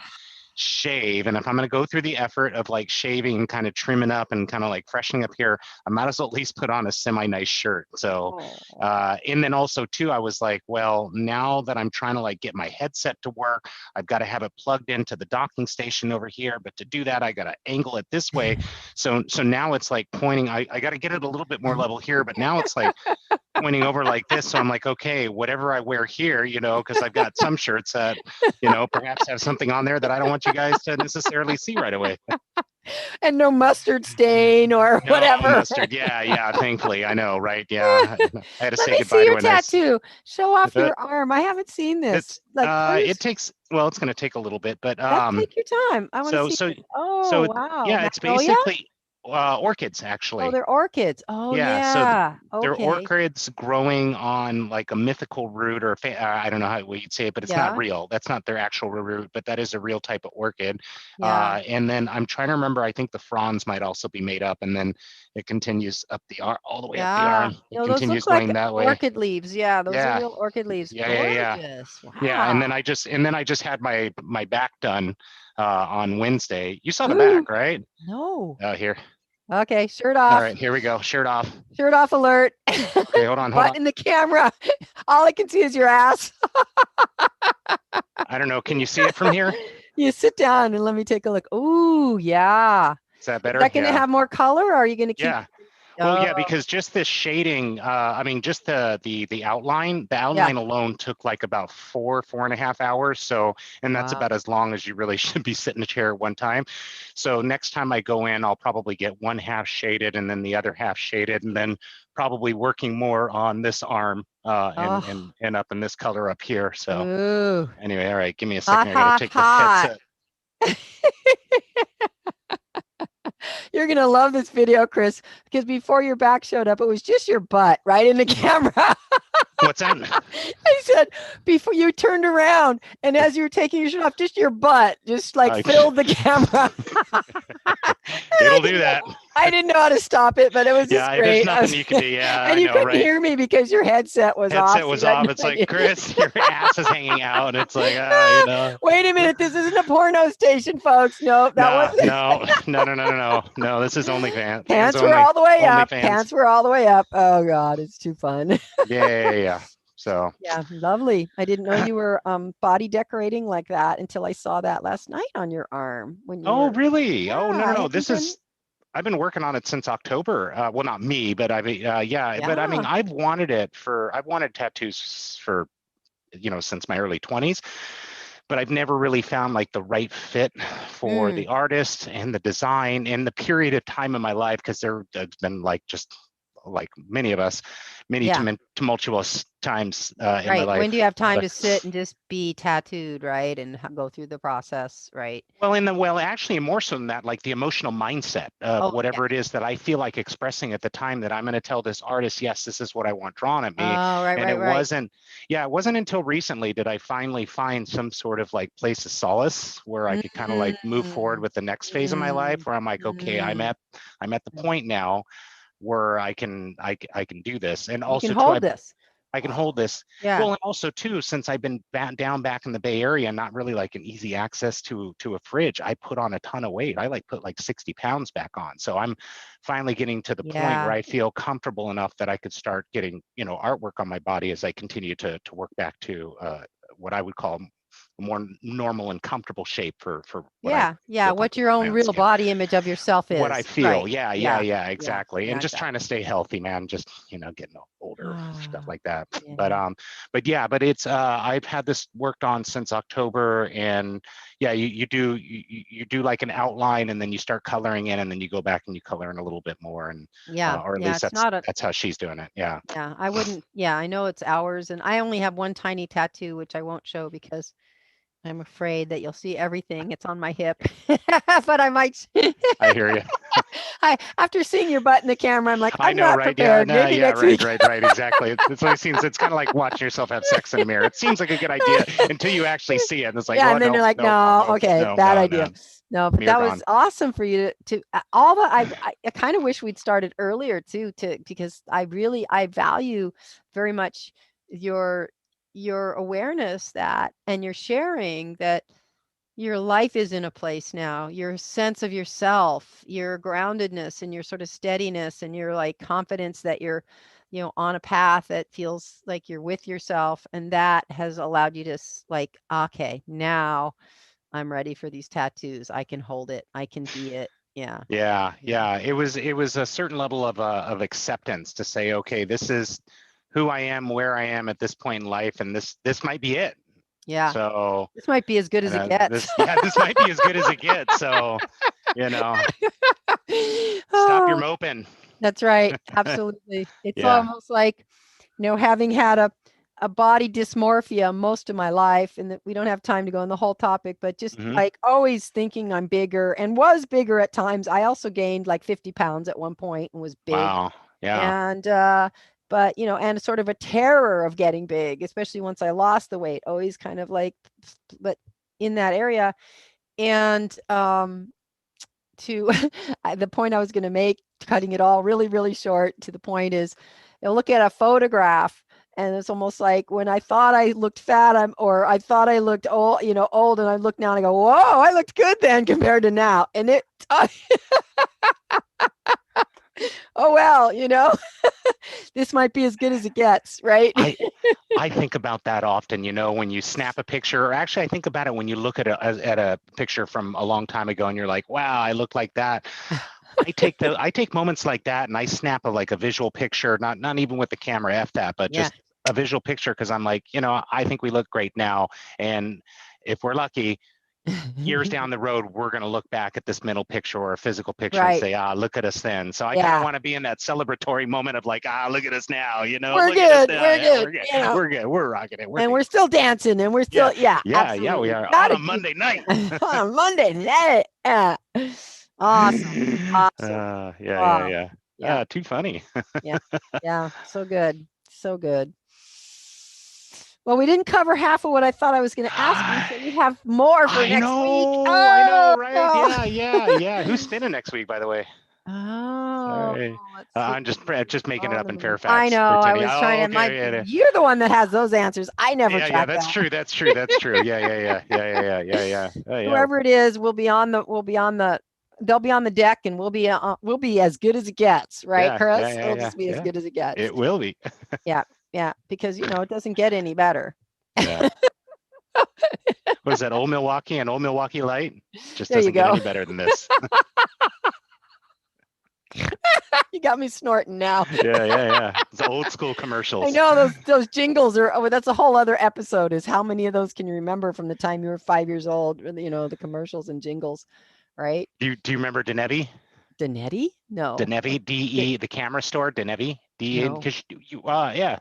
shave. And if I'm going to go through the effort of like shaving, kind of trimming up and kind of like freshening up here, I might as well at least put on a semi nice shirt. So, Oh. and then also too, I was like, well, now that I'm trying to like get my headset to work, I've got to have it plugged into the docking station over here. But to do that, I got to angle it this way. So now it's like pointing, I got to get it a little bit more level here, but now it's like pointing over like this. So I'm like, okay, whatever I wear here, because I've got some shirts that, perhaps have something on there that I don't want you guys to necessarily see right away. And no mustard stain or No whatever. mustard. Yeah. Thankfully, I know, right? Yeah, I had to Let say me see goodbye to your a nice. tattoo. Show off Uh, your arm. I haven't seen it's this. Like, it please. takes well, it's going to take a little bit, but Let's take your time. I want to so see so this. Oh, so wow. yeah, it's Magnolia? basically orchids Oh, actually. they're orchids. Oh, Yeah, so yeah. they're Okay. orchids growing on like a mythical root, or I don't know how you'd say it, but it's not Yeah. real. That's not their actual root, but that is a real type of orchid. Yeah. And then I'm trying to remember. I think the fronds might also be made up, and then it continues up the arm, all the way up the Yeah. arm. It Oh, those continues look like going that way. orchid leaves. Yeah, those are Yeah, real orchid leaves. yeah. Gorgeous. Yeah, and then Wow. I just had my back done on Wednesday. You saw the Ooh, back, right? no. Here. Okay, shirt All off. right, here we go. Shirt off. Shirt off alert. Okay, hold on, hold Butt on. in the camera. All I can see is your ass. I don't know. Can you see it from here? You sit down and let me take a look. Ooh, yeah. Is that Is better? that going to Yeah. have more color or are you going to keep? Yeah. Well, Oh, yeah, because just this shading, I mean, just the outline, the yeah. outline alone took like about 4.5 hours. So, and that's Wow. about as long as you really should be sitting in a chair at one time. So next time I go in, I'll probably get one half shaded and then the other half shaded, and then probably working more on this arm and Oh, and up in this color up here. So ooh. anyway, all right, give me a Hot, second. I got to hot, take the hot. headset. You're going to love this video, Chris, because before your back showed up, it was just your butt right in the camera. What's that? I said, before you turned around and as you were taking your shirt off, just your butt just like Uh, filled the camera. It'll do that. I didn't know how to stop it, but it was just Yeah, there's great. nothing you can do. Yeah, And I you know, couldn't right? hear me because your headset was off. Headset So was you had off. no It's like, idea. Chris, your ass is hanging out. It's like, Wait a minute. This isn't a porno station, folks. Nope, that No, wasn't. no, no, no, no, no, no, no. This is only fans Pants were only, all the way only up. fans. Pants were all the way up. Oh, God. It's too fun. Yeah. So, Yeah, lovely. I didn't know you were body decorating like that until I saw that last night on your arm when you oh, were. really? Yeah, Oh, no, no, I no. hadn't been. I've been working on it since October. Well, not me, but yeah. But I mean, Yeah. I've wanted tattoos for, since my early 20s, but I've never really found like the right fit for the Mm, artist and the design and the period of time in my life, because there's been like just like many of us, many yeah. tumultuous times in my Right. When do you life. have time But to sit and just be tattooed, right? And go through the process, right? actually, more so than that, like the emotional mindset of Oh, yeah. whatever it is that I feel like expressing at the time, that I'm going to tell this artist, yes, this is what I want drawn at me. Oh, right, And right, right. it wasn't until recently did I finally find some sort of like place of solace where I could kind of like move forward Mm, with the next phase of my life, mm, where I'm like, okay, mm, I'm at the mm. point now where I can do this. And You can also too, hold this. I can hold this. Yeah. Well, and also too, since I've been down back in the Bay Area, not really like an easy access to a fridge, I put on a ton of weight. I like put like 60 pounds back on. So I'm finally getting to the point where Yeah. I feel comfortable enough that I could start getting, artwork on my body as I continue to work back to what I would call a more normal and comfortable shape for what I Yeah. Yeah. feel What comfortable your with my own own real skin. body image of yourself What I is. feel. Right. Yeah, Yeah. Yeah. exactly. Yeah. And just trying to Exactly. stay healthy, man. Just, getting older, stuff Ah, like that. But yeah. but it's I've had this worked on since October. And yeah, you do like an outline, and then you start coloring in, and then you go back and you color in a little bit more, and Yeah. or at Yeah. least It's not a, that's how she's doing it. Yeah. yeah. I wouldn't, yeah. I know it's hours and I only have one tiny tattoo, which I won't show because I'm afraid that you'll see everything. It's on my hip, but I might. I hear you. After seeing your butt in the camera, I'm like, I I'm know, not right? Yeah, prepared. no, Maybe yeah, next week. right, exactly. It's like it's kind of like watching yourself have sex in a mirror. It seems like a good idea until you actually see it, and it's like, Yeah, oh and then no, you're like, no, no, no, okay, no, bad no, idea. no, No, but mirror that gone. was awesome for you to all the I kind of wish we'd started earlier too, to because I value very much your your awareness that and your sharing that Your life is in a place now. Your sense of yourself, your groundedness and your sort of steadiness and your like confidence that you're, on a path that feels like you're with yourself. And that has allowed you to like, okay, now I'm ready for these tattoos. I can hold it. I can be it. Yeah. Yeah, Yeah. yeah. It was a certain level of acceptance to say, okay, this is who I am, where I am at this point in life, and this might be it. Yeah. So, This might be as good as and it gets. this might be as good as it gets. So, you know, stop your Oh, moping. that's right. Absolutely. It's Yeah. almost like, having had a body dysmorphia most of my life, and that we don't have time to go on the whole topic, but just Hmm. like always thinking I'm bigger and was bigger at times. I also gained like 50 pounds at one point and was big. Wow. Yeah. And, but, and sort of a terror of getting big, especially once I lost the weight, always kind of like, but in that area. And, to the point I was going to make, cutting it all really, really short to the point is, look at a photograph, and it's almost like when I thought I looked fat, or I thought I looked old, old, and I look now and I go, whoa, I looked good then compared to now, and it, oh well, this might be as good as it gets, right? I I think about that often, when you snap a picture, or actually I think about it when you look at a picture from a long time ago and you're like, wow, I look like that. I take moments like that and I snap a visual picture, not even with the camera, F that, but Yeah. just a visual picture, because I'm like, I think we look great now. And if we're lucky, years down the road, we're going to look back at this mental picture or a physical picture and Right. say, look at us then. So I kind of Yeah. want to be in that celebratory moment of like, look at us now, We're look at us good. now. We're Yeah, good. we're good. We're good. We're rocking it. We're And good. we're still dancing, and we're Yeah. still, yeah, Yeah, we absolutely. are on Gotta a keep Monday night. on a Monday night. Yeah. Awesome. Awesome. Yeah, Wow. yeah. Yeah. Too funny. Yeah. Yeah. So good. So good. Well, we didn't cover half of what I thought I was going to ask you, so we have more for next week. I know, Oh, right? no. Yeah, yeah, yeah. Who's spinning next week, by the way? Oh, Sorry. let's see. I'm just making it up in I Fairfax, know. I pretending. was trying Oh, to. okay. Yeah, You're the one that has those answers. I never yeah. track That's that. true. That's true. That's true. Yeah, yeah, yeah, yeah, yeah, yeah, yeah, yeah. Yeah. Whoever it is will be on the. They'll be on the deck, and we'll be as good as it gets, right, Yeah, yeah, Chris? yeah, It'll yeah, just be as yeah. good as it gets. It will be. Yeah, yeah. Because it doesn't get any better. Yeah. What is that? Old Milwaukee and Old Milwaukee Light just There you doesn't get go. any better than this. You got me snorting now. Yeah, yeah, yeah. It's old school I commercials. know those jingles are. Oh, that's a whole other episode. Is how many of those can you remember from the time you were 5 years old? The commercials and jingles, right? Do you remember Denevi? Danetti? No. Denevi, It, DE, the camera store, Denevi, DE, no. because yeah,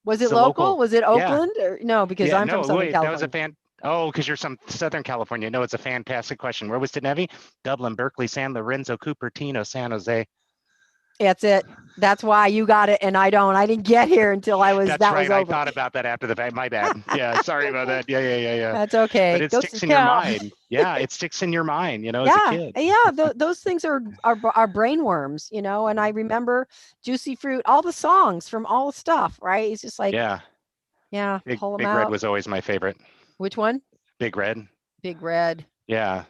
Was it's it a local? local. Was it Yeah, Oakland or no? Because yeah. I'm from No, Southern wait, that was a California. fan. Oh, because you're some Southern California. No, it's a fantastic question. Where was Denevi? Dublin, Berkeley, San Lorenzo, Cupertino, San Jose. That's it. That's why you got it and I don't. I didn't get here until That's that was right. I over. thought about that after the fact. My bad. Yeah, sorry about that. Yeah, yeah, yeah, yeah. That's But okay. it Goes to sticks in your tell. mind. Yeah, it sticks in your mind, as a Yeah, kid. yeah. Those things are brain worms, And I remember Juicy Fruit, all the songs from all the stuff. Right? It's just like, Yeah, yeah, Big pull them Big Red out. was always my favorite. Which one? Big Red. Big Red. Yeah.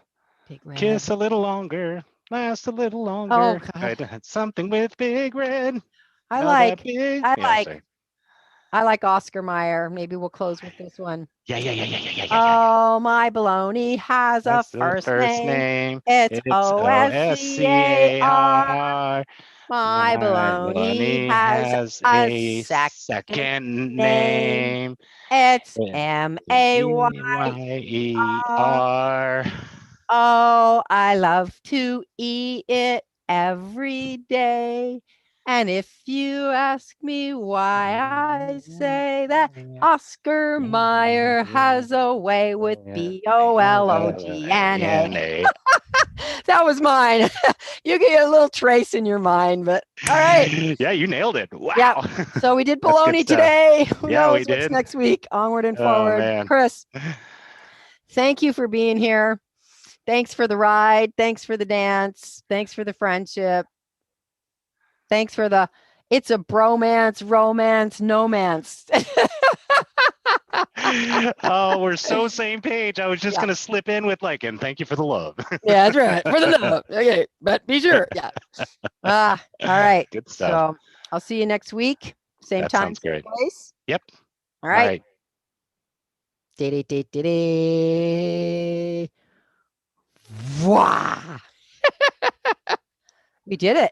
Big Red. Kiss a little longer, last a little Oh longer. God. I had something with Big Red. I Now that like. big. I Yeah, like. sorry. I like Oscar Mayer. Maybe we'll close with this one. Yeah, yeah, yeah, yeah, yeah, yeah, yeah, yeah, yeah. Oh, my baloney has a That's the first first name. name. It's It's OSCAR. OSCAR. My My baloney money has has a a second second name. name. It's Yeah. MAYER. Mayer. Oh, I love to eat it every day. And if you ask me why I say that, Oscar Mayer has a way with BOLOGNA. BOLOGNA. That was mine. You get a little trace in your mind, but all right. Yeah, you nailed it. Yeah. Wow. So we did That's good baloney stuff. today. Who Yeah, we knows what's did. next week? Onward and Oh, forward. man. Chris, thank you for being here. Thanks for the ride. Thanks for the dance. Thanks for the friendship. Thanks for it's a bromance, romance, no mance. Oh, we're so same page. I was just Yeah. gonna slip in with like, and thank you for the love. Yeah, that's right. For the love. Okay. But be sure. Yeah. All right. Good stuff. So I'll see you next week. Same That time, sounds same great. place. Yep. All All right. right. Wow. We did it.